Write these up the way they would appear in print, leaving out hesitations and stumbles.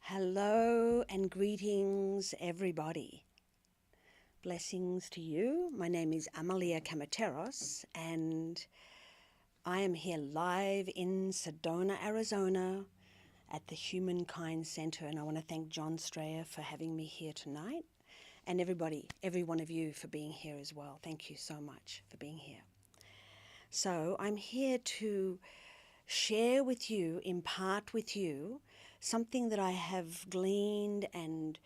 Hello and greetings, everybody. Blessings to you. My name is Amalia Camateros, and I am here live in Sedona, Arizona, at the Humankind Center. And I want to thank John Strayer for having me here tonight, and everybody, every one of you, for being here as well. Thank you so much for being here. So I'm here to share with you, impart with you, something that I have gleaned and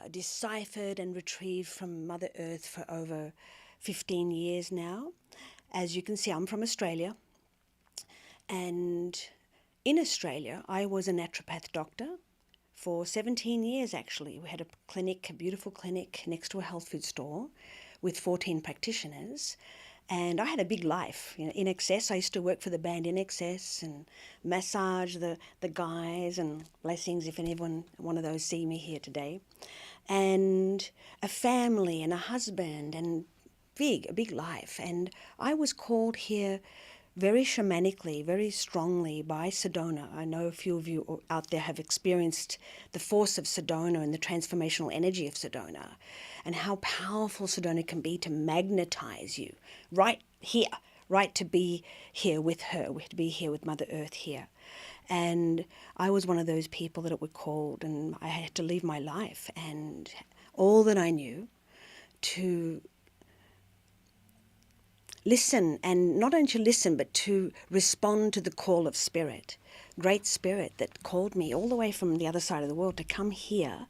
deciphered and retrieved from Mother Earth for over 15 years now. As you can see, I'm from Australia, and in Australia, I was a naturopath doctor for 17 years, actually. We had a clinic, a beautiful clinic next to a health food store with 14 practitioners. And I had a big life. In excess, I used to work for the band In Excess and massage the guys, and blessings if anyone, one of those, see me here today. And a family and a husband and a big life. And I was called here very shamanically, very strongly by Sedona. I know a few of you out there have experienced the force of Sedona and the transformational energy of Sedona, and how powerful Sedona can be to magnetize you right here, right to be here with her, to be here with Mother Earth here. And I was one of those people that it were called, and I had to leave my life and all that I knew to listen, and not only to listen, but to respond to the call of Spirit, Great Spirit that called me all the way from the other side of the world to come here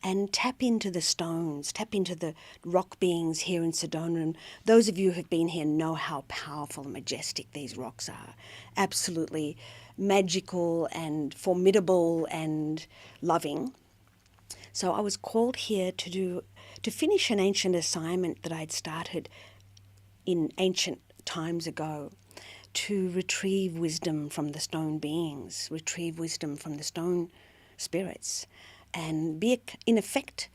and tap into the stones, tap into the rock beings here in Sedona. And those of you who have been here know how powerful and majestic these rocks are. Absolutely magical and formidable and loving. So I was called here to finish an ancient assignment that I'd started in ancient times ago, to retrieve wisdom from the stone beings, retrieve wisdom from the stone spirits, and in effect,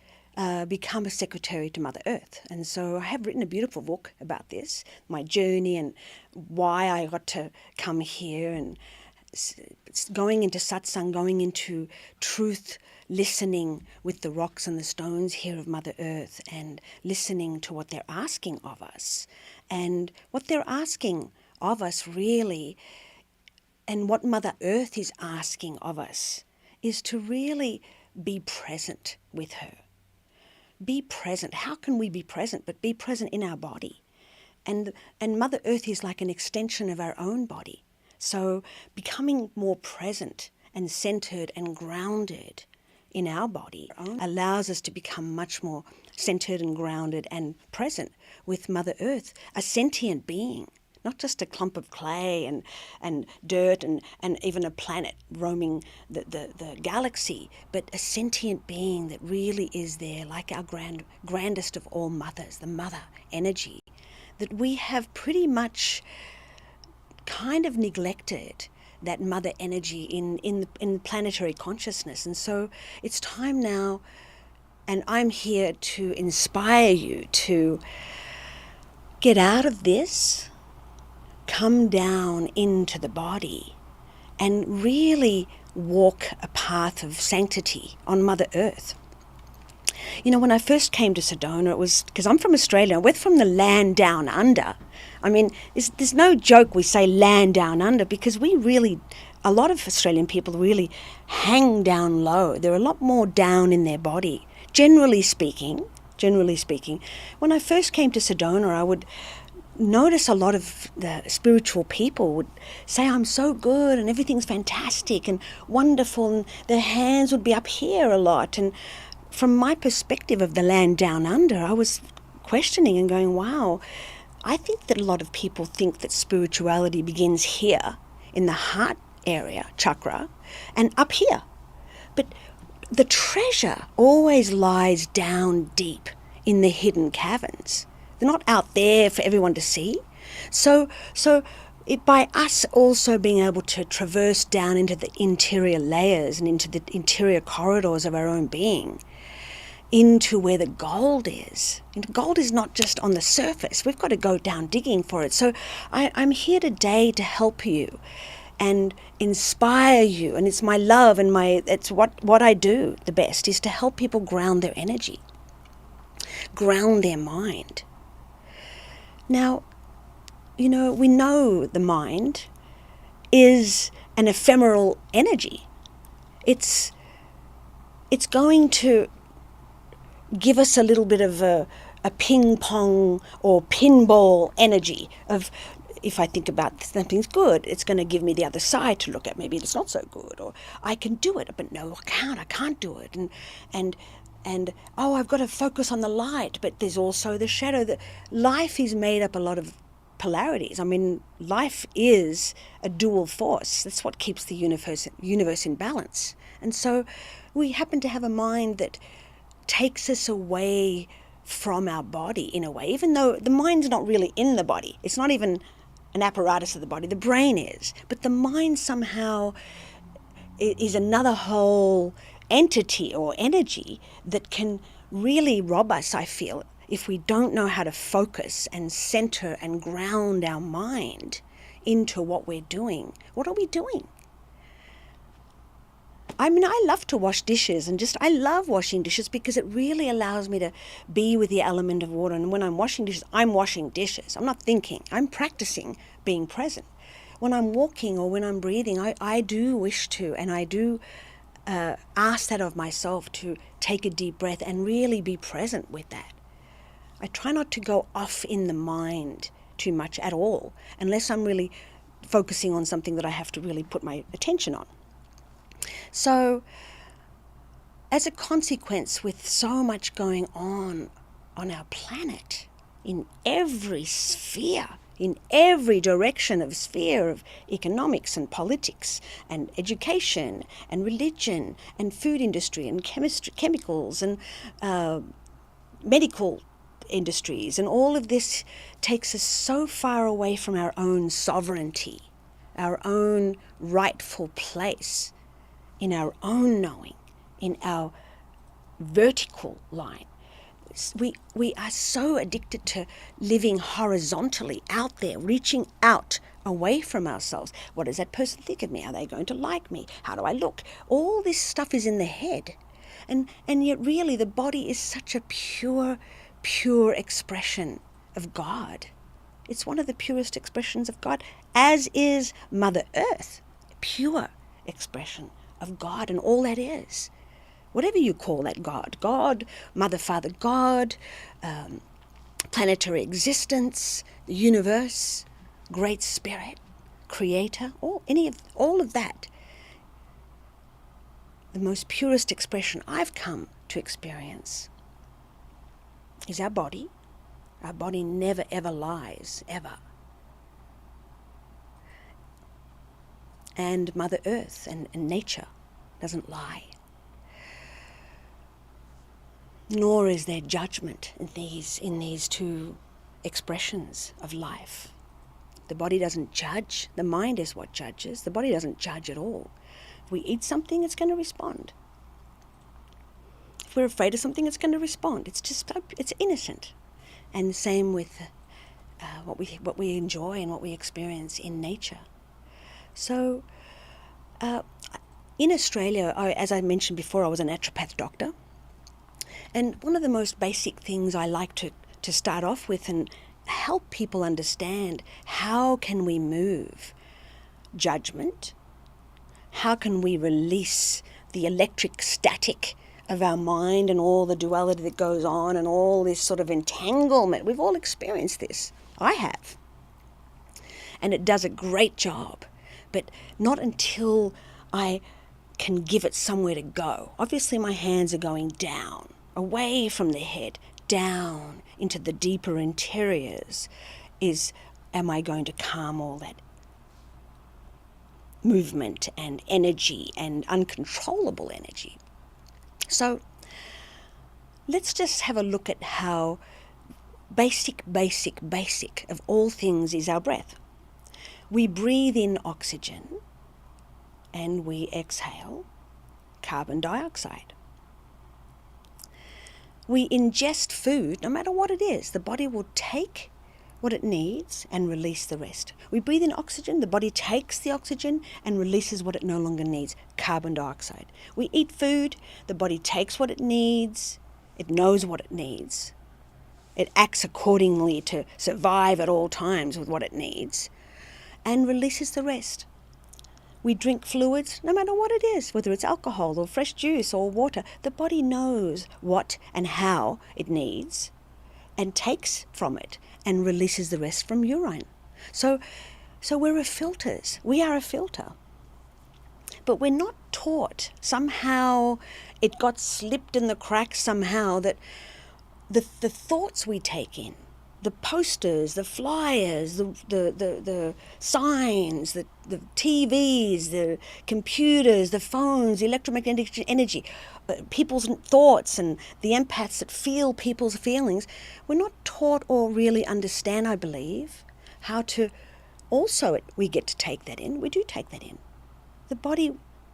become a secretary to Mother Earth. And so I have written a beautiful book about this, my journey and why I got to come here, and going into satsang, going into truth, listening with the rocks and the stones here of Mother Earth, and listening to what they're asking of us. And what they're asking of us really, and what Mother Earth is asking of us, is to really be present with her. Be present. How can we be present? But be present in our body. And Mother Earth is like an extension of our own body. So becoming more present and centered and grounded in our body allows us to become much more centered and grounded and present with Mother Earth, a sentient being, not just a clump of clay and dirt and even a planet roaming the galaxy, but a sentient being that really is there, like our grandest of all mothers, the mother energy, that we have pretty much kind of neglected that mother energy in planetary consciousness. And so it's time now, and I'm here to inspire you to get out of this, come down into the body, and really walk a path of sanctity on Mother Earth. When I first came to Sedona, it was because I'm from Australia. We're from the land down under. I mean, there's no joke we say land down under, because a lot of Australian people really hang down low. They're a lot more down in their body, generally speaking. When I first came to Sedona, I would notice a lot of the spiritual people would say, I'm so good and everything's fantastic and wonderful, and their hands would be up here a lot. And from my perspective of the land down under, I was questioning and going, wow, I think that a lot of people think that spirituality begins here in the heart area, chakra, and up here. But the treasure always lies down deep in the hidden caverns. They're not out there for everyone to see. So by us also being able to traverse down into the interior layers and into the interior corridors of our own being, into where the gold is. And gold is not just on the surface. We've got to go down digging for it. So I'm here today to help you and inspire you. And it's my love and it's what I do the best, is to help people ground their energy, ground their mind. Now, we know the mind is an ephemeral energy. It's going to give us a little bit of a ping pong or pinball energy of, if I think about something's good, it's going to give me the other side to look at. Maybe it's not so good, or I can do it, but no, I can't do it. And oh, I've got to focus on the light, but there's also the shadow. That life is made up a lot of polarities. I mean, life is a dual force. That's what keeps the universe in balance. And so we happen to have a mind that takes us away from our body in a way, even though the mind's not really in the body. It's not even an apparatus of the body. The brain is. But the mind somehow is another whole entity or energy that can really rob us, I feel, if we don't know how to focus and center and ground our mind into what we're doing. What are we doing? I mean, I love to wash dishes, and I love washing dishes because it really allows me to be with the element of water. And when I'm washing dishes, I'm washing dishes. I'm not thinking. I'm practicing being present. When I'm walking or when I'm breathing, I do wish to, and I do ask that of myself, to take a deep breath and really be present with that. I try not to go off in the mind too much at all, unless I'm really focusing on something that I have to really put my attention on. So, as a consequence, with so much going on our planet, in every sphere, in every direction of sphere of economics and politics and education and religion and food industry and chemicals and medical industries, and all of this takes us so far away from our own sovereignty, our own rightful place, in our own knowing, in our vertical line. We are so addicted to living horizontally out there, reaching out away from ourselves. What does that person think of me? Are they going to like me? How do I look? All this stuff is in the head. And yet really the body is such a pure expression of God. It's one of the purest expressions of God, as is Mother Earth, pure expression of God and all that is. Whatever you call that God, Mother, Father, God, planetary existence, the universe, Great Spirit, Creator, all of that. The most purest expression I've come to experience is our body. Our body never ever lies, ever. And Mother Earth and nature doesn't lie. Nor is there judgment in these two expressions of life. The body doesn't judge. The mind is what judges. The body doesn't judge at all. If we eat something, it's going to respond. If we're afraid of something, it's going to respond. It's innocent. And the same with what we enjoy and what we experience in nature. So, in Australia, as I mentioned before, I was a naturopath doctor. And one of the most basic things I like to start off with and help people understand, how can we move judgment? How can we release the electric static of our mind and all the duality that goes on and all this sort of entanglement? We've all experienced this. I have. And it does a great job. But not until I can give it somewhere to go. Obviously, my hands are going down, away from the head, down into the deeper interiors. Am I going to calm all that movement and energy and uncontrollable energy? So let's just have a look at how basic of all things is our breath. We breathe in oxygen and we exhale carbon dioxide. We ingest food, no matter what it is. The body will take what it needs and release the rest. We breathe in oxygen, the body takes the oxygen and releases what it no longer needs, carbon dioxide. We eat food, the body takes what it needs, it knows what it needs. It acts accordingly to survive at all times with what it needs and releases the rest. We drink fluids, no matter what it is, whether it's alcohol or fresh juice or water. The body knows what and how it needs and takes from it and releases the rest from urine. So we're filters. We are a filter. But we're not taught. Somehow it got slipped in the cracks somehow that the thoughts we take in, the posters, the flyers, the signs, the TVs, the computers, the phones, the electromagnetic energy, people's thoughts and the empaths that feel people's feelings, we're not taught or really understand, I believe, how to also, we get to take that in. We do take that in. The body,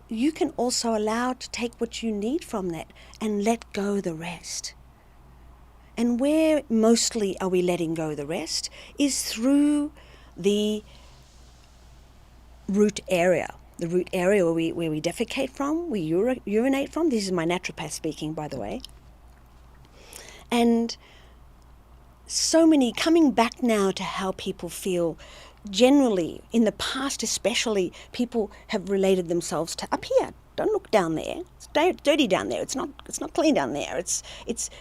you can also allow to take what you need from that and let go the rest. And where mostly are we letting go the rest is through the root area. The root area where we defecate from, we urinate from. This is my naturopath speaking, by the way. And so many, coming back now to how people feel generally, in the past especially, people have related themselves to up here. Don't look down there. It's dirty down there. It's not clean down there. It's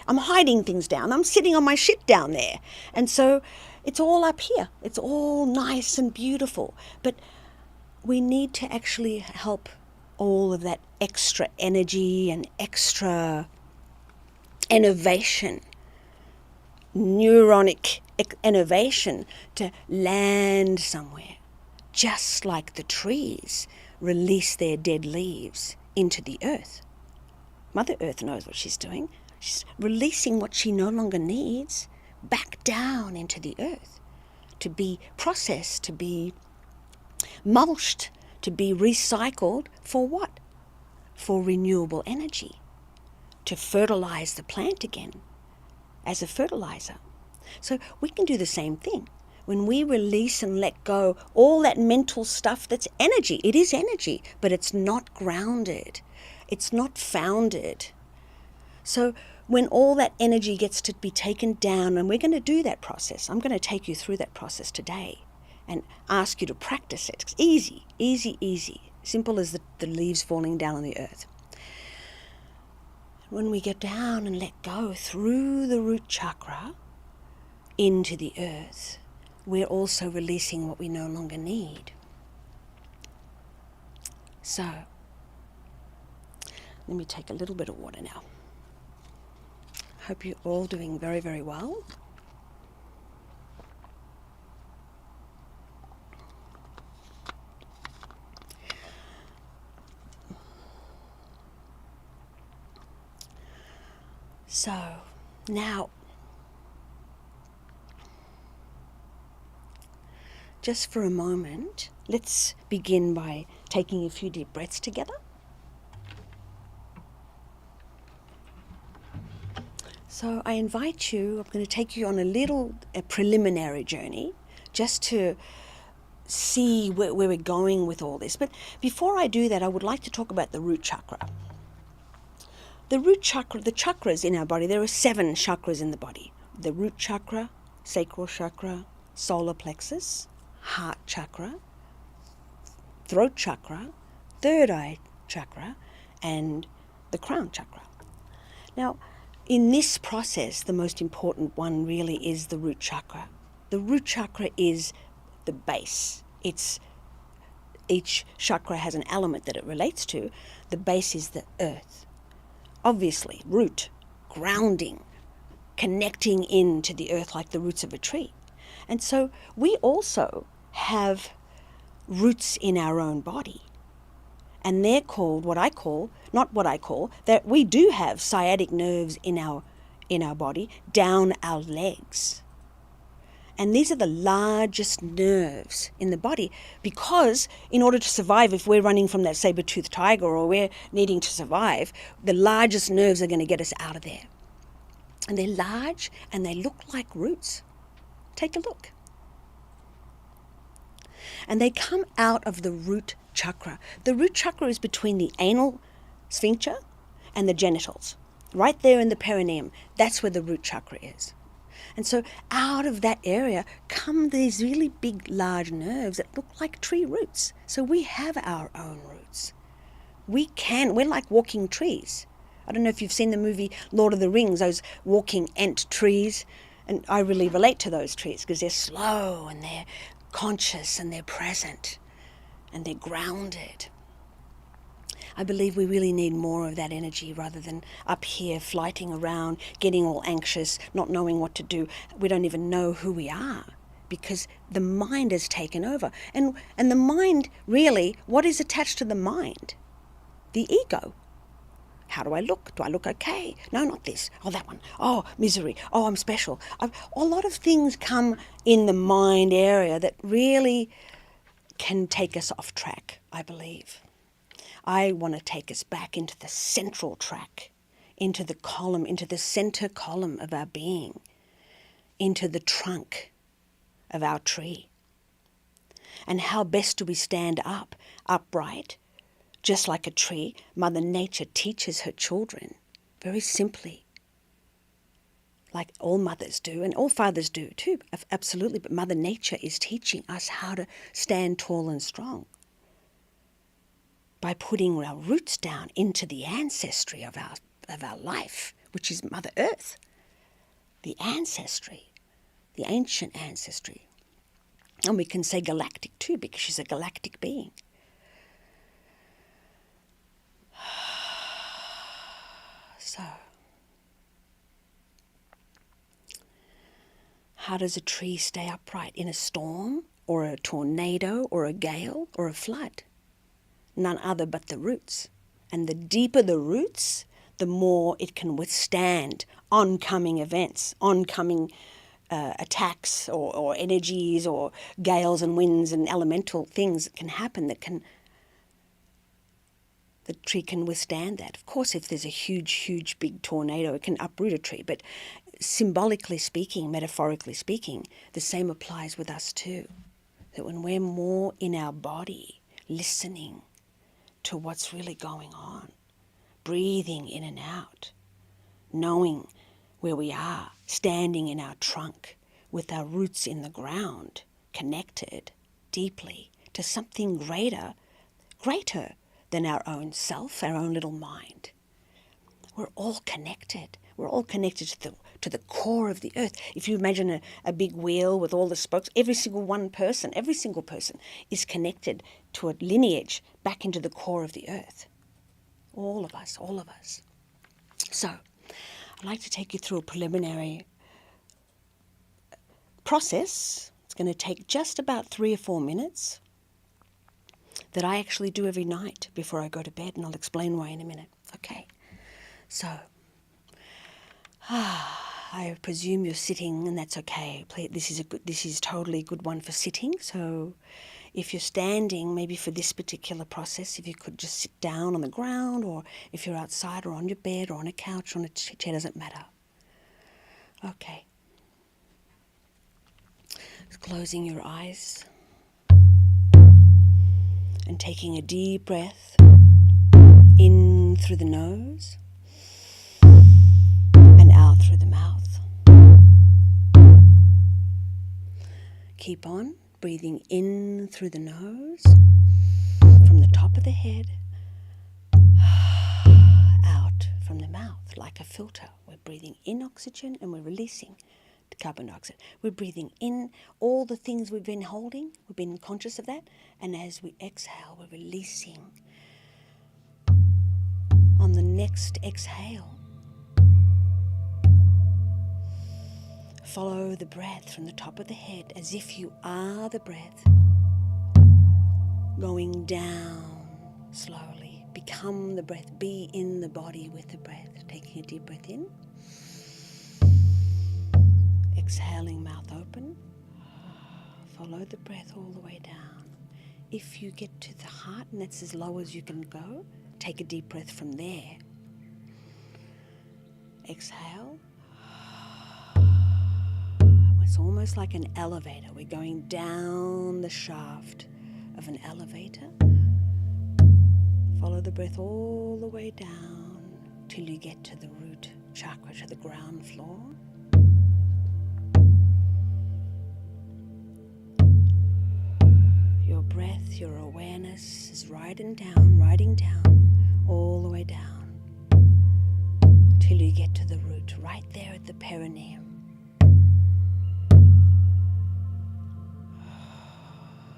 I'm hiding things down. I'm sitting on my shit down there. And so it's all up here. It's all nice and beautiful. But we need to actually help all of that extra energy and extra innovation, neuronic innovation to land somewhere, just like the trees release their dead leaves into the earth. Mother Earth knows what she's doing. She's releasing what she no longer needs back down into the earth to be processed, to be mulched, to be recycled for what? For renewable energy, to fertilize the plant again as a fertilizer. So we can do the same thing. When we release and let go all that mental stuff that's energy, it is energy, but it's not grounded. It's not founded. So when all that energy gets to be taken down, and we're going to do that process, I'm going to take you through that process today and ask you to practice it. It's easy, easy, easy. Simple as the leaves falling down on the earth. When we get down and let go through the root chakra into the earth, we're also releasing what we no longer need. So, let me take a little bit of water now. Hope you're all doing very, very well. So, now, just for a moment, let's begin by taking a few deep breaths together. So I invite you, I'm going to take you on a preliminary journey, just to see where we're going with all this. But before I do that, I would like to talk about the root chakra. The root chakra, the chakras in our body, there are 7 chakras in the body. The root chakra, sacral chakra, solar plexus, heart chakra, throat chakra, third eye chakra, and the crown chakra. Now, in this process, the most important one really is the root chakra. The root chakra is the base. Each chakra has an element that it relates to. The base is the earth. Obviously, root, grounding, connecting into the earth like the roots of a tree. And so we also have roots in our own body. And they're called that we do have sciatic nerves in our body, down our legs. And these are the largest nerves in the body, because in order to survive, if we're running from that saber-toothed tiger or we're needing to survive, the largest nerves are going to get us out of there. And they're large and they look like roots. Take a look. And they come out of the root chakra. The root chakra is between the anal sphincter and the genitals. Right there in the perineum, that's where the root chakra is. And so out of that area come these really big, large nerves that look like tree roots. So we have our own roots. We're like walking trees. I don't know if you've seen the movie Lord of the Rings, those walking ant trees. And I really relate to those trees because they're slow and they're conscious and they're present and they're grounded. I believe we really need more of that energy rather than up here flighting around, getting all anxious, not knowing what to do. We don't even know who we are because the mind has taken over. And the mind, really, what is attached to the mind? The ego. How do I look? Do I look okay? No, not this. Oh, that one. Oh, misery. Oh, I'm special. A lot of things come in the mind area that really can take us off track, I believe. I want to take us back into the central track, into the column, into the center column of our being, into the trunk of our tree. And how best do we stand up, upright, just like a tree? Mother Nature teaches her children very simply, like all mothers do, and all fathers do too, absolutely, but Mother Nature is teaching us how to stand tall and strong by putting our roots down into the ancestry of our life, which is Mother Earth, the ancestry, the ancient ancestry. And we can say galactic too, because she's a galactic being. So, how does a tree stay upright in a storm or a tornado or a gale or a flood? None other but the roots. And the deeper the roots, the more it can withstand oncoming events, oncoming attacks or energies or gales and winds and elemental things that can happen the tree can withstand that. Of course, if there's a huge, big tornado, it can uproot a tree. But symbolically speaking, metaphorically speaking, the same applies with us too. That when we're more in our body, listening to what's really going on, breathing in and out, knowing where we are, standing in our trunk with our roots in the ground, connected deeply to something greater than our own self, our own little mind. We're all connected. We're all connected to the core of the earth. If you imagine a big wheel with all the spokes, every single person is connected to a lineage back into the core of the earth. All of us. So, I'd like to take you through a preliminary process. It's going to take just about 3 or 4 minutes that I actually do every night before I go to bed, and I'll explain why in a minute. Okay, so I presume you're sitting, and that's okay. This is totally a good one for sitting. So if you're standing, maybe for this particular process, if you could just sit down on the ground, or if you're outside or on your bed or on a couch or on a chair, doesn't matter. Okay. Just closing your eyes and taking a deep breath in through the nose and out through the mouth. Keep on breathing in through the nose from the top of the head, out from the mouth like a filter. We're breathing in oxygen and we're releasing the carbon dioxide. We're breathing in all the things we've been holding. We've been conscious of that. And as we exhale, we're releasing. On the next exhale, follow the breath from the top of the head as if you are the breath, going down slowly. Become the breath. Be in the body with the breath. Taking a deep breath in. Exhaling, mouth open. Follow the breath all the way down. If you get to the heart, and that's as low as you can go, take a deep breath from there. Exhale. We're It's almost like an elevator. We're going down the shaft of an elevator. Follow the breath all the way down till you get to the root chakra, to the ground floor. Your breath, your awareness is riding down, all the way down, till you get to the root, right there at the perineum.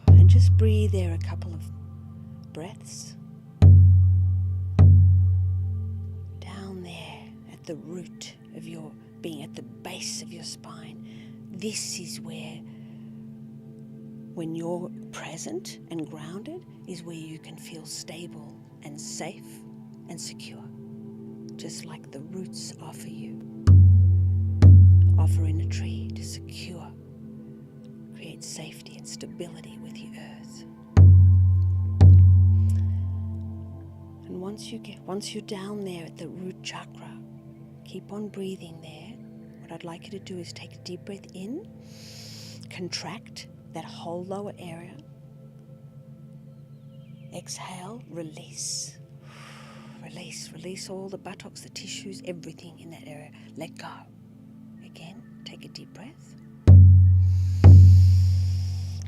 And just breathe there a couple of breaths. Down there at the root of your being, at the base of your spine. This is where, when you're present and grounded, is where you can feel stable and safe and secure. Just like the roots offer you. Offer in a tree to secure, create safety and stability with the earth. And once you're down there at the root chakra, keep on breathing there. What I'd like you to do is take a deep breath in, contract that whole lower area. Exhale, release. Release all the buttocks, the tissues, everything in that area. Let go. Again, take a deep breath.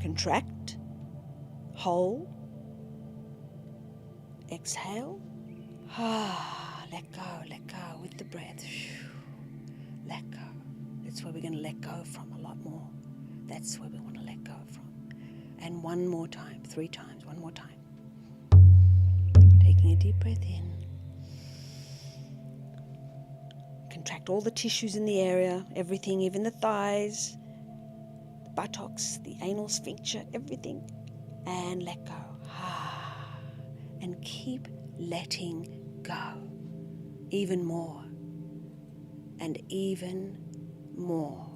Contract, hold. Exhale. Let go with the breath. Let go. That's where we're going to let go from a lot more. That's where we want to let go from. And one more time, 3 times, one more time. Taking a deep breath in. Contract all the tissues in the area, everything, even the thighs, the buttocks, the anal sphincter, everything. And let go. And keep letting go. Even more. And even more.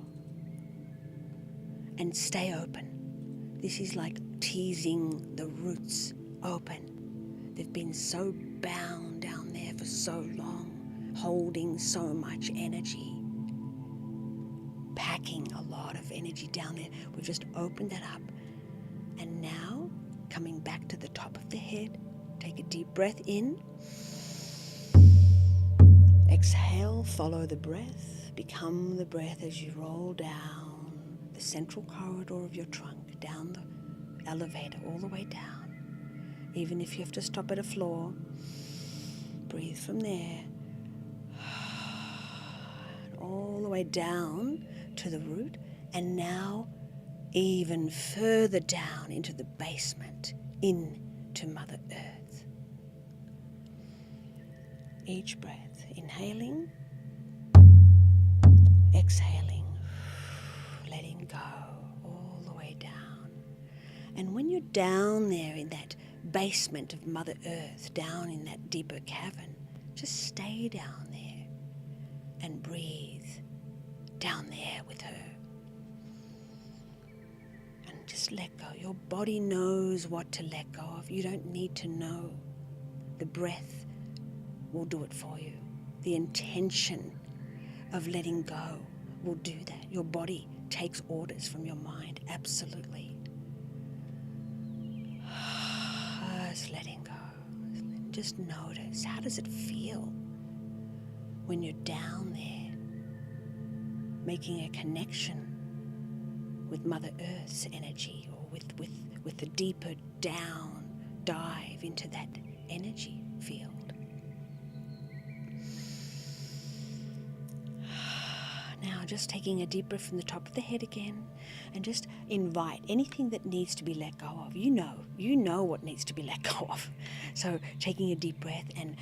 And stay open. This is like teasing the roots open. They've been so bound down there for so long, holding so much energy, packing a lot of energy down there. We've just opened that up. And now, coming back to the top of the head, take a deep breath in. Exhale, follow the breath. Become the breath as you roll down the central corridor of your trunk, down the elevator, all the way down. Even if you have to stop at a floor, breathe from there. All the way down to the root, and now even further down into the basement, into Mother Earth. Each breath, inhaling, exhaling, letting go all the way down. And when you're down there in that basement of Mother Earth, down in that deeper cavern, just stay down there and breathe down there with her. And just let go. Your body knows what to let go of. You don't need to know. The breath will do it for you. The intention of letting go will do that. Your body takes orders from your mind, absolutely. Just letting go. Just notice, how does it feel when you're down there, making a connection with Mother Earth's energy, or with the deeper down dive into that energy field? Now just taking a deep breath from the top of the head again, and just invite anything that needs to be let go of. You know what needs to be let go of. So taking a deep breath and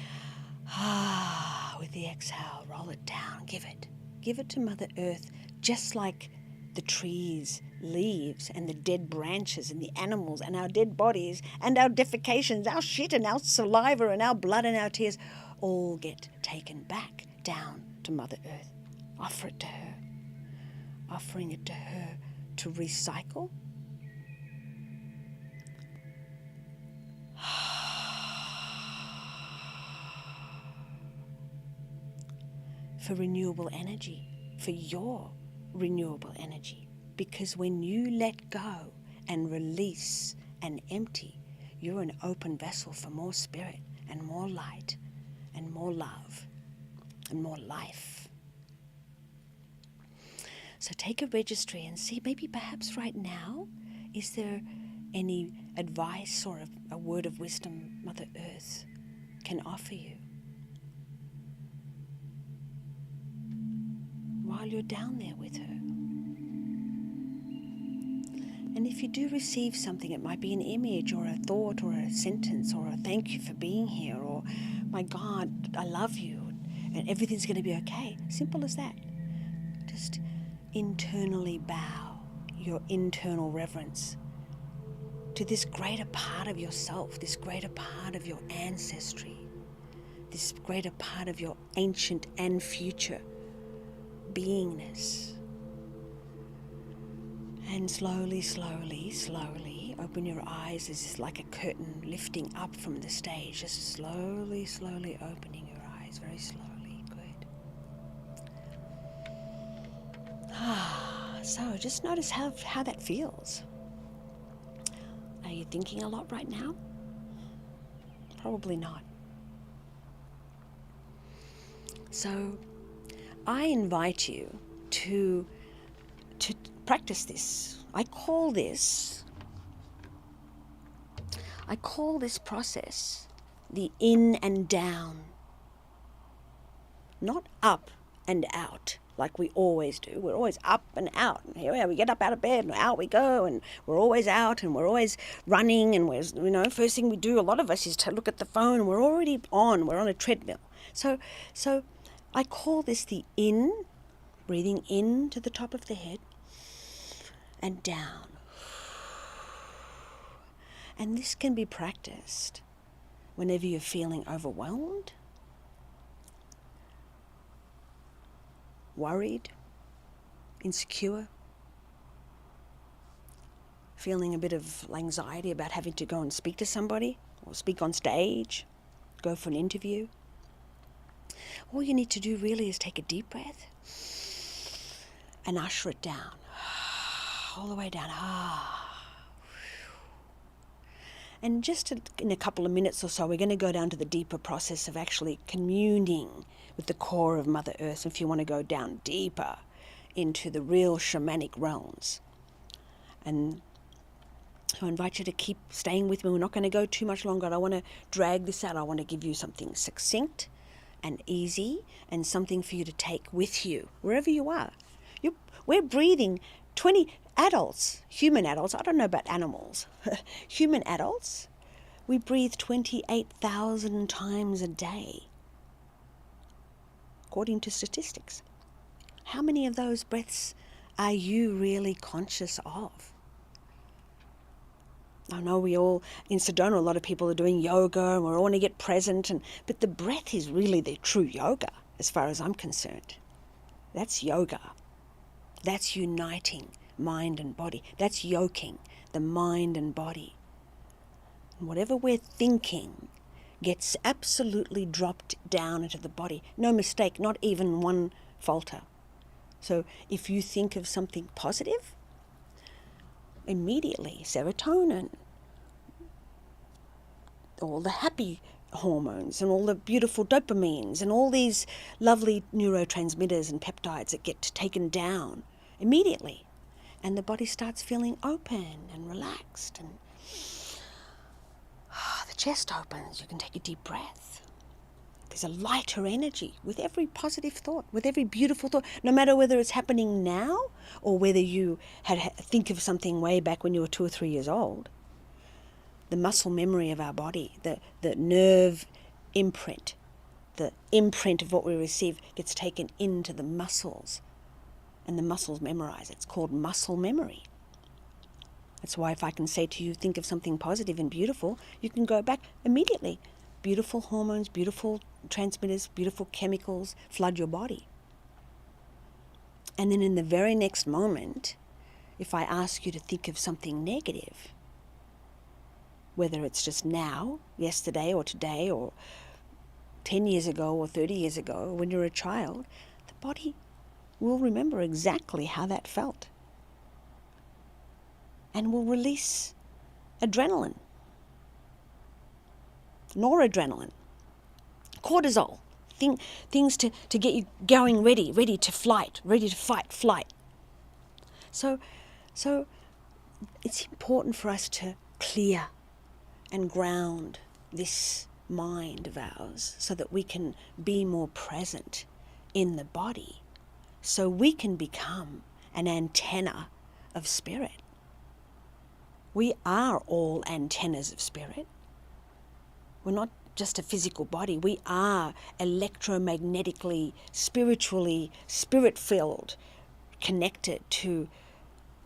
with the exhale, roll it down, give it to Mother Earth, just like the trees, leaves, and the dead branches, and the animals, and our dead bodies, and our defecations, our shit, and our saliva, and our blood, and our tears, all get taken back down to Mother Earth. Offer it to her. Offering it to her to recycle. For renewable energy, for your renewable energy. Because when you let go and release and empty, you're an open vessel for more spirit and more light and more love and more life. So take a registry and see, maybe perhaps right now, is there any advice or a word of wisdom Mother Earth can offer you while you're down there with her. And if you do receive something, it might be an image or a thought or a sentence or a thank you for being here or my God, I love you and everything's going to be okay. Simple as that. Just internally bow your internal reverence to this greater part of yourself, this greater part of your ancestry, this greater part of your ancient and future beingness. And slowly, slowly, slowly open your eyes as like a curtain lifting up from the stage. Just slowly, slowly opening your eyes, very slowly. Good. So just notice how that feels. Are you thinking a lot right now? Probably not. So I invite you to practice this. I call this process the in and down, not up and out like we always do. We're always up and out. And here we get up out of bed and out we go, and we're always out and we're always running, and we're first thing we do, a lot of us, is to look at the phone, and we're already on. We're on a treadmill. So I call this the in, breathing in to the top of the head and down. And this can be practiced whenever you're feeling overwhelmed, worried, insecure, feeling a bit of anxiety about having to go and speak to somebody or speak on stage, go for an interview. All you need to do really is take a deep breath and usher it down. All the way down. And just in a couple of minutes or so, we're going to go down to the deeper process of actually communing with the core of Mother Earth, if you want to go down deeper into the real shamanic realms. And so I invite you to keep staying with me. We're not going to go too much longer. I don't want to drag this out. I want to give you something succinct and easy and something for you to take with you wherever you are. We're breathing 20 adults, human adults, I don't know about animals, human adults, we breathe 28,000 times a day, according to statistics. How many of those breaths are you really conscious of? I know in Sedona, a lot of people are doing yoga and we all want to get present, but the breath is really the true yoga, as far as I'm concerned. That's yoga. That's uniting mind and body. That's yoking the mind and body. And whatever we're thinking gets absolutely dropped down into the body. No mistake, not even one falter. So if you think of something positive, immediately serotonin, all the happy hormones and all the beautiful dopamines and all these lovely neurotransmitters and peptides that get taken down immediately, and the body starts feeling open and relaxed, and the chest opens. You can take a deep breath. There's a lighter energy with every positive thought, with every beautiful thought, no matter whether it's happening now or whether you think of something way back when you were 2 or 3 years old. The muscle memory of our body, the nerve imprint, the imprint of what we receive gets taken into the muscles, and the muscles memorize. It's called muscle memory. That's why if I can say to you, think of something positive and beautiful, you can go back immediately. Beautiful hormones, beautiful transmitters, beautiful chemicals flood your body. And then in the very next moment, if I ask you to think of something negative, whether it's just now, yesterday or today or 10 years ago or 30 years ago, when you're a child, the body will remember exactly how that felt. and will release adrenaline, noradrenaline, cortisol, things to get you going, ready to flight, ready to fight, flight. So it's important for us to clear and ground this mind of ours so that we can be more present in the body, so we can become an antenna of spirit. We are all antennas of spirit. We're not just a physical body. We are electromagnetically, spiritually, spirit-filled, connected to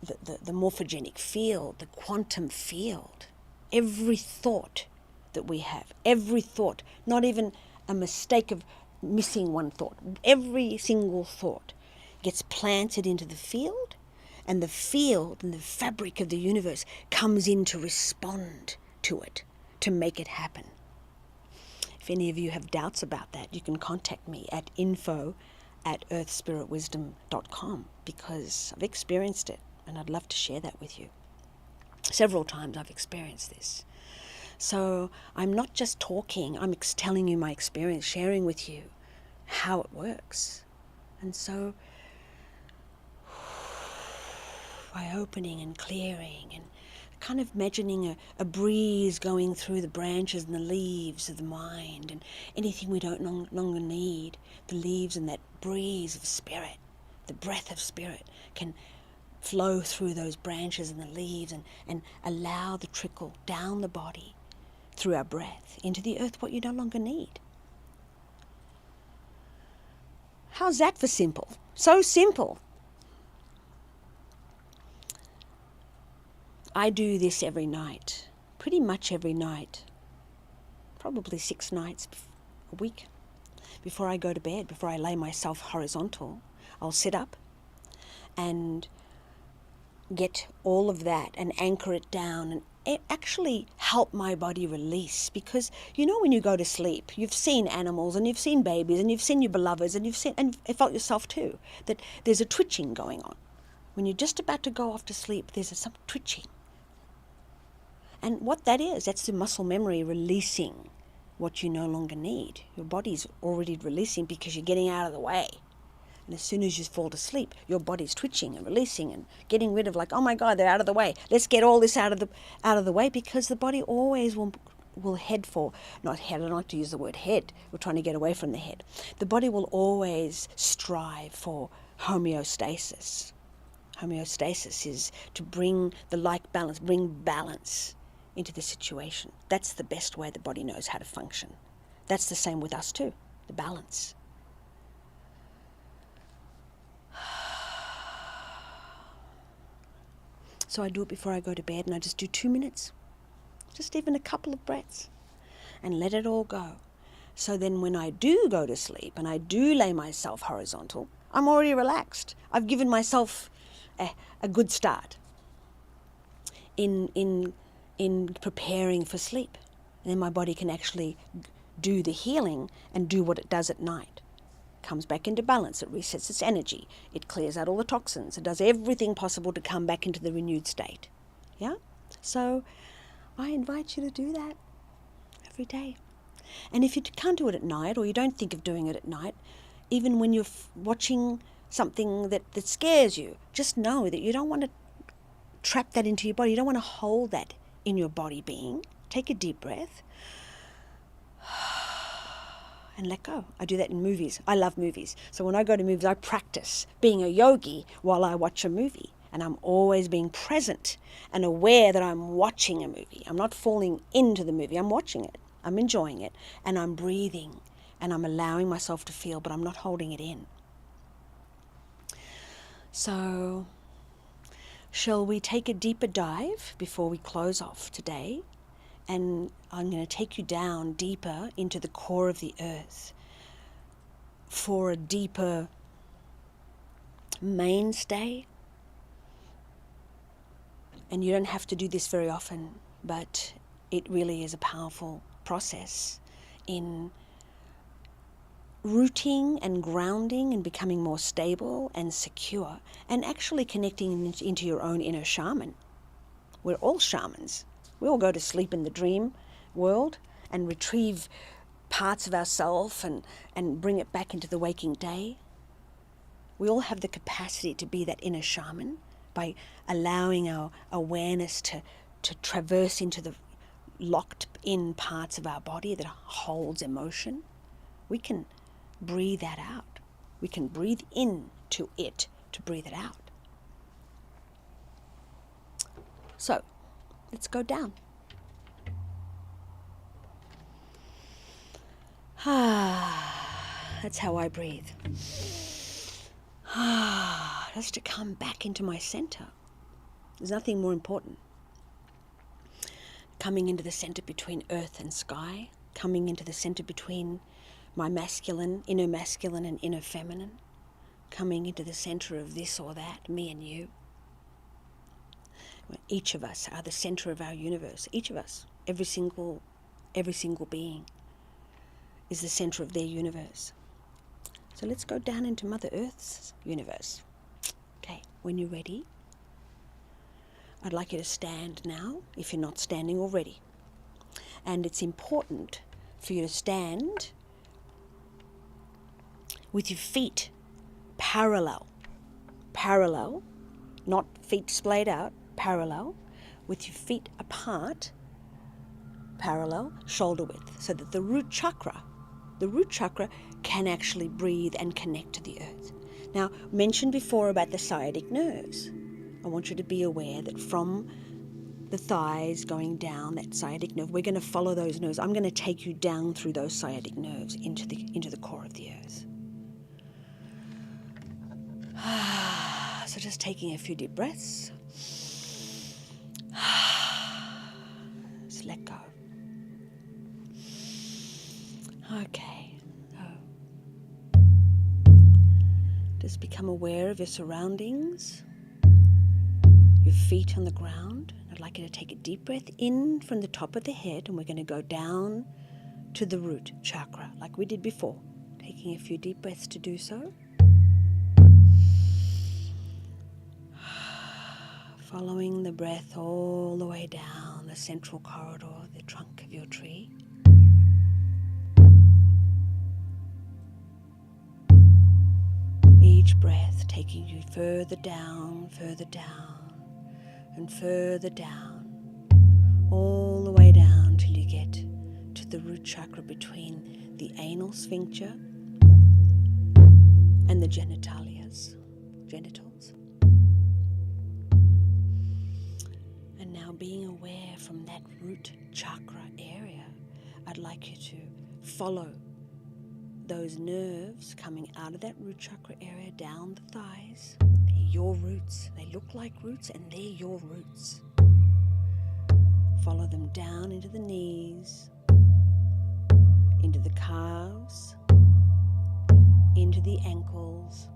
the morphogenic field, the quantum field. Every thought that we have, every thought, not even a mistake of missing one thought, every single thought gets planted into the field, and the field and the fabric of the universe comes in to respond to it, to make it happen. If any of you have doubts about that, you can contact me at info@earthspiritwisdom.com, because I've experienced it and I'd love to share that with you. Several times I've experienced this. So I'm not just talking, I'm telling you my experience, sharing with you how it works. And so by opening and clearing and kind of imagining a breeze going through the branches and the leaves of the mind and anything we don't no longer need, the leaves and that breeze of spirit, the breath of spirit can flow through those branches and the leaves and allow the trickle down the body through our breath into the earth what you no longer need. How's that for simple? So simple. I do this every night, pretty much every night, probably 6 nights a week. Before I go to bed, before I lay myself horizontal, I'll sit up and get all of that and anchor it down and actually help my body release. Because you know, when you go to sleep, you've seen animals and you've seen babies and you've seen your beloveds and you've felt yourself too, that there's a twitching going on. When you're just about to go off to sleep, there's some twitching. And what that is, that's the muscle memory releasing what you no longer need. Your body's already releasing because you're getting out of the way. And as soon as you fall to sleep, your body's twitching and releasing and getting rid of, like, oh my God, they're out of the way. Let's get all this out of the way, because the body always will head for, not head, I don't like to use the word head. We're trying to get away from the head. The body will always strive for homeostasis. Homeostasis is to bring the like balance, bring balance into the situation. That's the best way the body knows how to function. That's the same with us too, the balance. So I do it before I go to bed, and I just do 2 minutes, just even a couple of breaths, and let it all go. So then when I do go to sleep and I do lay myself horizontal, I'm already relaxed. I've given myself a good start in preparing for sleep. And then my body can actually do the healing and do what it does at night. Comes back into balance, it resets its energy, it clears out all the toxins, it does everything possible to come back into the renewed state. Yeah? So I invite you to do that every day. And if you can't do it at night, or you don't think of doing it at night, even when you're watching something that scares you, just know that you don't want to trap that into your body. You don't want to hold that in your body being. Take a deep breath and let go. I do that in movies. I love movies. So when I go to movies, I practice being a yogi while I watch a movie. And I'm always being present and aware that I'm watching a movie. I'm not falling into the movie. I'm watching it. I'm enjoying it. And I'm breathing. And I'm allowing myself to feel, but I'm not holding it in. So, shall we take a deeper dive before we close off today? And I'm going to take you down deeper into the core of the earth for a deeper mainstay. And you don't have to do this very often, but it really is a powerful process in rooting and grounding and becoming more stable and secure, and actually connecting into your own inner shaman. We're all shamans. We all go to sleep in the dream world and retrieve parts of ourselves and bring it back into the waking day. We all have the capacity to be that inner shaman by allowing our awareness to traverse into the locked in parts of our body that holds emotion. We can breathe that out. We can breathe into it to breathe it out. So, let's go down. That's how I breathe. Just to come back into my center. There's nothing more important. Coming into the center between earth and sky, coming into the center between my masculine, inner masculine and inner feminine, coming into the center of this or that, me and you. Each of us are the center of our universe. Each of us, every single being is the center of their universe. So let's go down into Mother Earth's universe. Okay, when you're ready, I'd like you to stand now, if you're not standing already. And it's important for you to stand with your feet parallel, not feet splayed out, parallel, with your feet apart, parallel, shoulder width, so that the root chakra can actually breathe and connect to the earth. Now, mentioned before about the sciatic nerves. I want you to be aware that from the thighs going down, that sciatic nerve, we're going to follow those nerves. I'm going to take you down through those sciatic nerves into the core of the earth. So just taking a few deep breaths. Just let go. Okay. Just become aware of your surroundings, your feet on the ground. I'd like you to take a deep breath in from the top of the head, and we're going to go down to the root chakra like we did before. Taking a few deep breaths to do so. Following the breath all the way down the central corridor, the trunk of your tree. Each breath taking you further down, and further down, all the way down till you get to the root chakra between the anal sphincter and the genitals. And now being aware from that root chakra area, I'd like you to follow those nerves coming out of that root chakra area down the thighs. They're your roots. They look like roots and they're your roots. Follow them down into the knees, into the calves, into the ankles,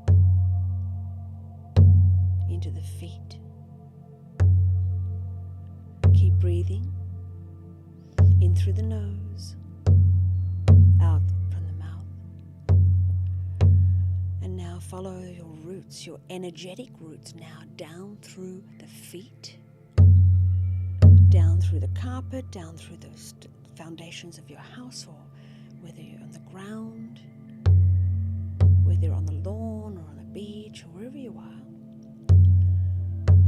into the feet. Keep breathing in through the nose, out from the mouth. And now follow your roots, your energetic roots now down through the feet, down through the carpet, down through the foundations of your house, or whether you're on the ground, whether you're on the lawn or on the beach or wherever you are.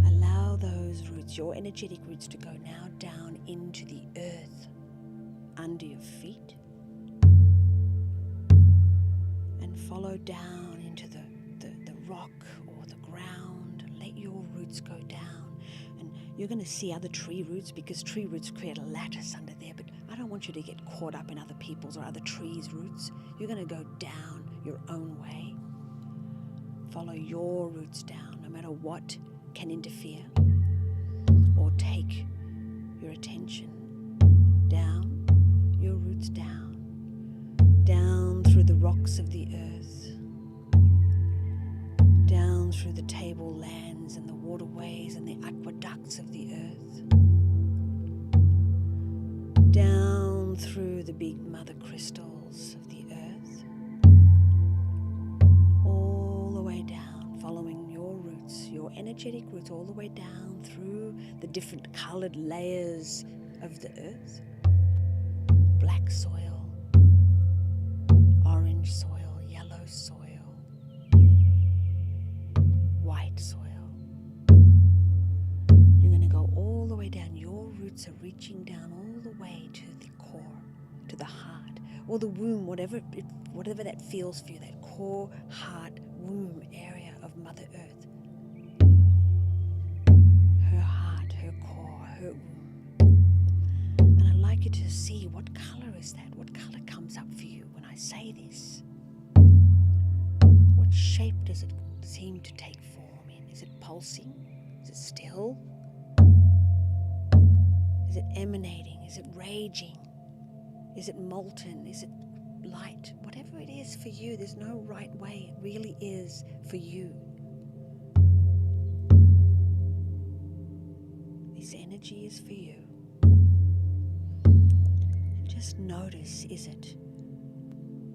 Allow those roots, your energetic roots, to go now down into the earth under your feet, and follow down into the rock or the ground. Let your roots go down, and you're going to see other tree roots, because tree roots create a lattice under there, but I don't want you to get caught up in other people's or other trees' roots. You're going to go down your own way. Follow your roots down, no matter what can interfere or take your attention. Down, your roots down through the rocks of the earth, down through the tablelands and the waterways and the aqueducts of the earth, down through the big mother crystals of the earth, all the way down, following your roots, your your energetic roots all the way down through the different colored layers of the earth. Black soil, orange soil, yellow soil, white soil. You're going to go all the way down. Your roots are reaching down all the way to the core, to the heart, or the womb, whatever that feels for you, that core, heart, womb area of Mother Earth. Her heart, her core, her womb. And I'd like you to see, what color is that? What color comes up for you when I say this? What shape does it seem to take form in? Is it pulsing? Is it still? Is it emanating? Is it raging? Is it molten? Is it light? Whatever it is for you, there's no right way. It really is for you. This energy is for you. And just notice, is it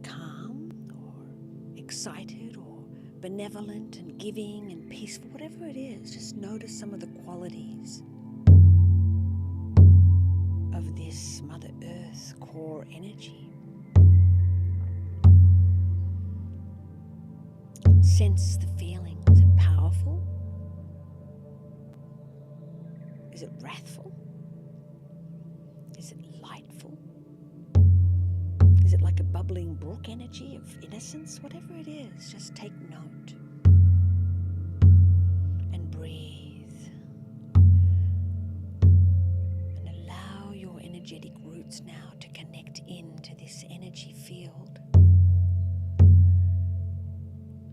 calm or excited or benevolent and giving and peaceful? Whatever it is, just notice some of the qualities of this Mother Earth core energy. Sense the feeling. Is it powerful? Is it wrathful? Is it lightful? Is it like a bubbling brook energy of innocence? Whatever it is, just take note and breathe. And allow your energetic roots now to connect into this energy field.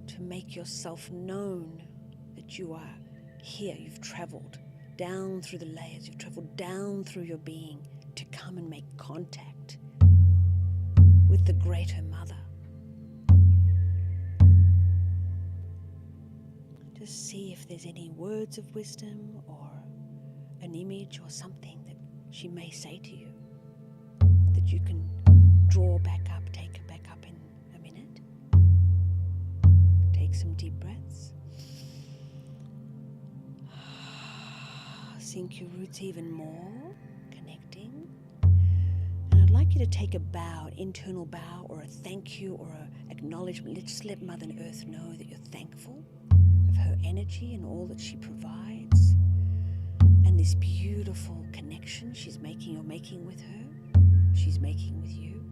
To make yourself known that you are here. You've traveled down through the layers. You've traveled down through your being to come and make contact with the Greater Mother. Just see if there's any words of wisdom or an image or something that she may say to you that you can draw back up, take it back up in a minute. Take some deep breaths. Sink your roots even more, connecting. And I'd like you to take a bow, an internal bow, or a thank you, or an acknowledgement. Let's let Mother Earth know that you're thankful of her energy and all that she provides, and this beautiful connection she's making, you're making with her, she's making with you.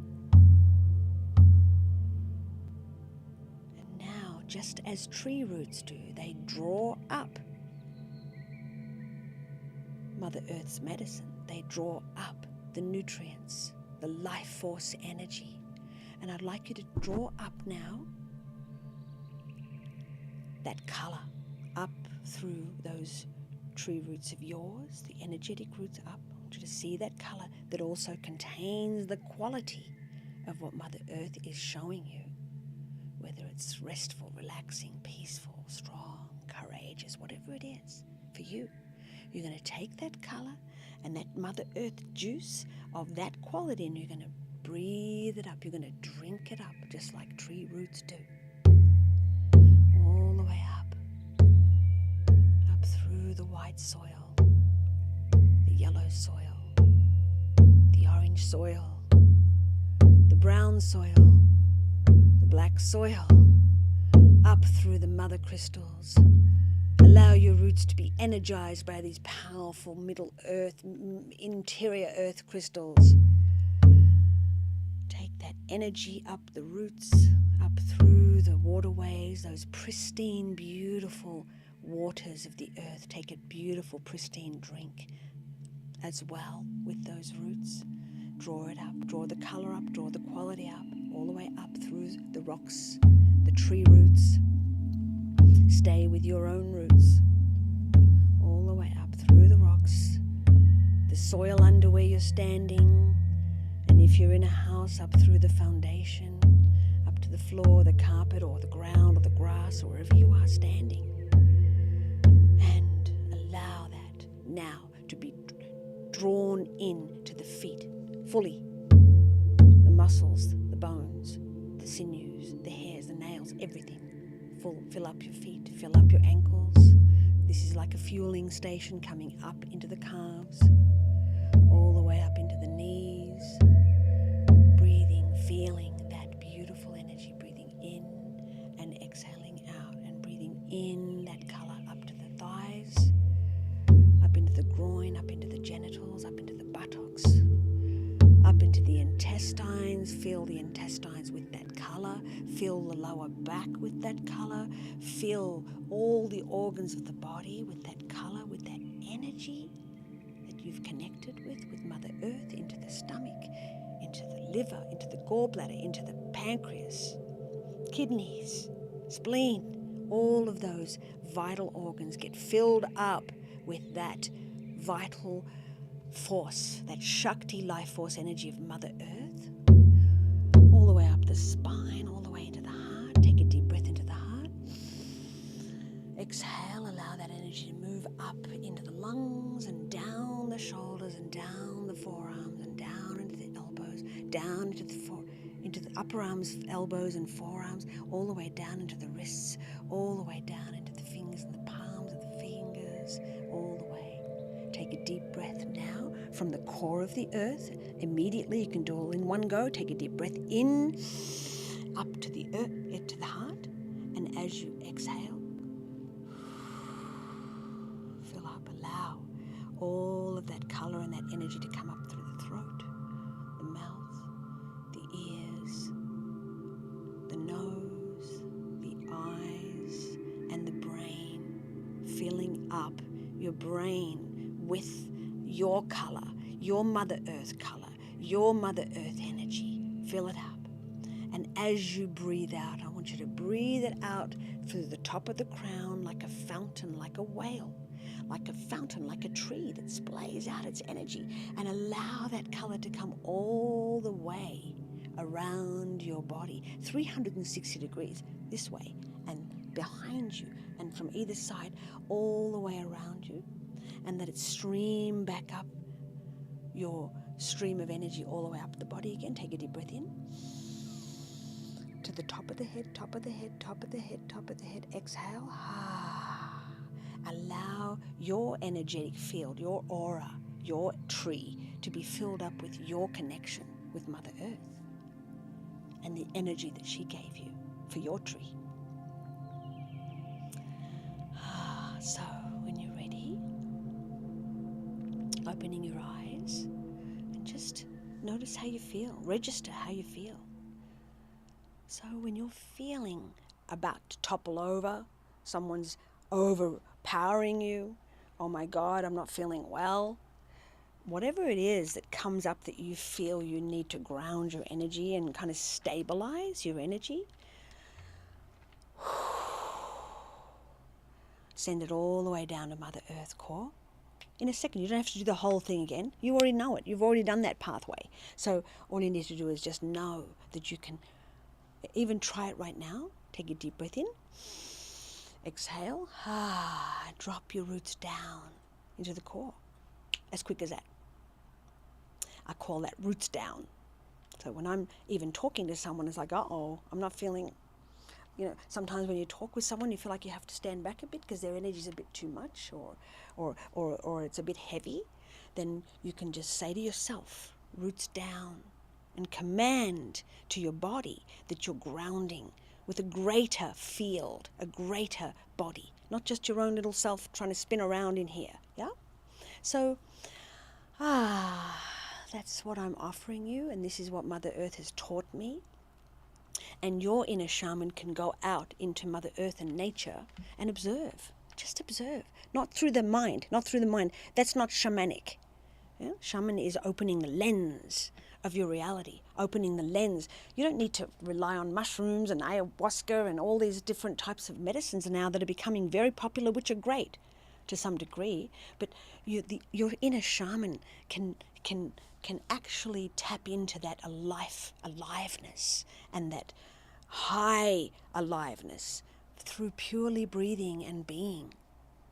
And now, just as tree roots do, they draw up Mother Earth's medicine. They draw up the nutrients, the life force energy. And I'd like you to draw up now that color up through those tree roots of yours, the energetic roots up. I want you to see that color that also contains the quality of what Mother Earth is showing you, whether it's restful, relaxing, peaceful, strong, courageous, whatever it is for you. You're going to take that color and that Mother Earth juice of that quality, and you're going to breathe it up. You're going to drink it up just like tree roots do. All the way up through the white soil, the yellow soil, the orange soil, the brown soil, the black soil, up through the mother crystals. Allow your roots to be energized by these powerful middle earth, interior earth crystals. Take that energy up the roots, up through the waterways, those pristine, beautiful waters of the earth. Take a beautiful, pristine drink as well with those roots. Draw it up, draw the color up, draw the quality up, all the way up through the rocks, the tree roots. Stay with your own roots, all the way up through the rocks, the soil under where you're standing, and if you're in a house, up through the foundation, up to the floor, the carpet, or the ground, or the grass, or wherever you are standing. And allow that now to be drawn in to the feet, fully. The muscles, the bones, the sinews, the hairs, the nails, everything. Fill up your feet, fill up your ankles, This is like a fueling station coming up into the calves, all the way up into the knees. Breathing, feeling that beautiful energy, breathing in and exhaling out, and breathing in that color up to the thighs, up into the groin, up into the genitals, up into the buttocks, up into the intestines. Feel the intestines with that color. Feel the lower back with that color. Feel all the organs of the body with that color, with that energy that you've connected with Mother Earth, into the stomach, into the liver, into the gallbladder, into the pancreas, kidneys, spleen. All of those vital organs get filled up with that vital force, that Shakti life force energy of Mother Earth, all the way up the spine, all the way into the heart. Take a deep breath into the heart. Exhale, allow that energy to move up into the lungs and down the shoulders and down the forearms and down into the elbows, down into the upper arms, elbows and forearms, all the way down into the wrists, all the way down into the fingers and the palms of the fingers, all the way. Take a deep breath now from the core of the earth. Immediately, you can do all in one go. Take a deep breath in, up to the earth, to the heart, and as you exhale, fill up, allow all of that color and that energy to come up through the throat, the mouth, the ears, the nose, the eyes, and the brain, filling up your brain with your color, your Mother Earth color, your Mother Earth energy. Fill it up. And as you breathe out, I want you to breathe it out through the top of the crown like a fountain, like a whale, like a fountain, like a tree that splays out its energy, and allow that color to come all the way around your body, 360 degrees this way and behind you and from either side, all the way around you, and let it stream back up your stream of energy all the way up the body again. Take a deep breath in to the top of the head, top of the head, top of the head, top of the head. Exhale. Allow your energetic field, your aura, your tree to be filled up with your connection with Mother Earth and the energy that she gave you for your tree. So when you're ready, opening your eyes and just notice how you feel. Register how you feel. So when you're feeling about to topple over, someone's overpowering you, oh my God, I'm not feeling well, whatever it is that comes up that you feel you need to ground your energy and kind of stabilize your energy, send it all the way down to Mother Earth core. In a second, you don't have to do the whole thing again. You already know it. You've already done that pathway. So all you need to do is just know that you can even try it right now. Take a deep breath in. Exhale. Drop your roots down into the core. As quick as that. I call that roots down. So when I'm even talking to someone, it's like, I'm not feeling, sometimes when you talk with someone, you feel like you have to stand back a bit because their energy is a bit too much or it's a bit heavy. Then you can just say to yourself, roots down, and command to your body that you're grounding with a greater field, a greater body, not just your own little self trying to spin around in here. Yeah? So, that's what I'm offering you, and this is what Mother Earth has taught me. And your inner shaman can go out into Mother Earth and nature and observe. Just observe. Not through the mind. That's not shamanic. Yeah? Shaman is opening the lens of your reality, opening the lens. You don't need to rely on mushrooms and ayahuasca and all these different types of medicines now that are becoming very popular, which are great to some degree. But your inner shaman can actually tap into that aliveness and that high aliveness through purely breathing and being.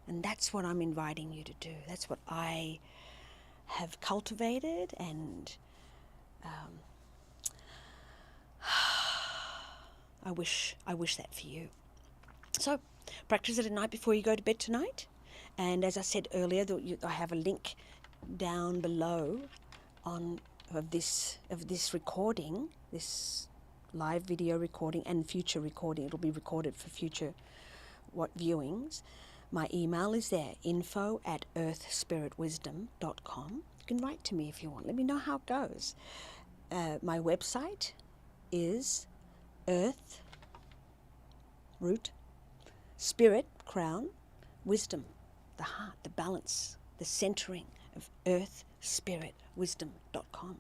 And that's what I'm inviting you to do. That's what I have cultivated, and I wish that for you. So practice it at night before you go to bed tonight. And as I said earlier, I have a link down below of this recording, this live video recording and future recording. It'll be recorded for future viewings. My email is there, info@earthspiritwisdom.com. You can write to me if you want. Let me know how it goes. My website is Earth, root, Spirit, crown, wisdom, the heart, the balance, the centering of earthspiritwisdom.com.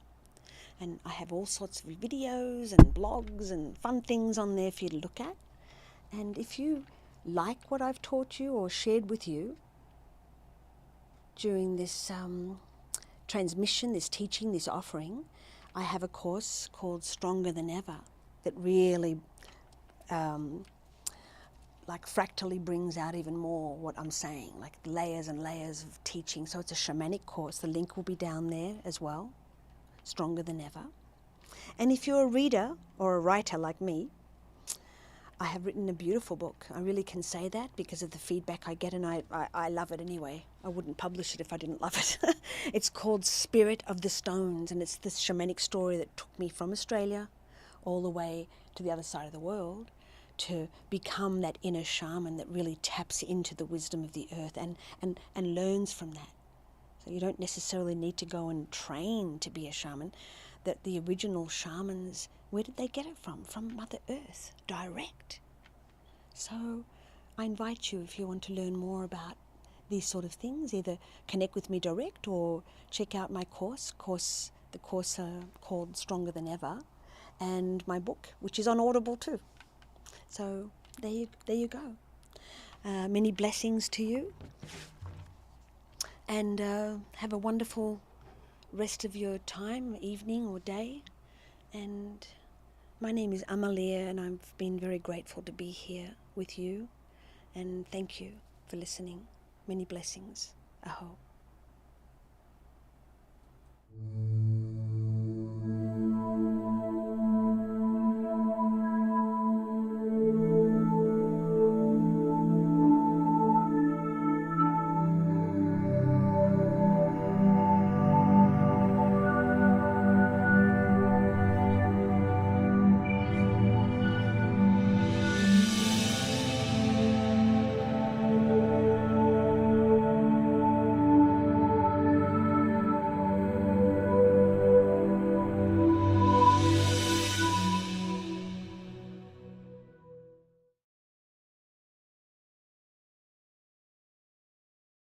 And I have all sorts of videos and blogs and fun things on there for you to look at. And if you like what I've taught you or shared with you during this transmission, this teaching, this offering, I have a course called Stronger Than Ever that really like fractally brings out even more what I'm saying, like layers and layers of teaching. So it's a shamanic course. The link will be down there as well, Stronger Than Ever. And if you're a reader or a writer like me, I have written a beautiful book. I really can say that because of the feedback I get, and I love it anyway. I wouldn't publish it if I didn't love it. It's called Spirit of the Stones, and it's this shamanic story that took me from Australia all the way to the other side of the world to become that inner shaman that really taps into the wisdom of the earth and learns from that. So you don't necessarily need to go and train to be a shaman. That the original shamans, where did they get it from? From Mother Earth, direct. So I invite you, if you want to learn more about these sort of things, either connect with me direct or check out my course called Stronger Than Ever, and my book, which is on Audible too. So there you go. Many blessings to you, and have a wonderful rest of your time, evening or day. And my name is Amalia, and I've been very grateful to be here with you, and thank you for listening. Many blessings. Aho.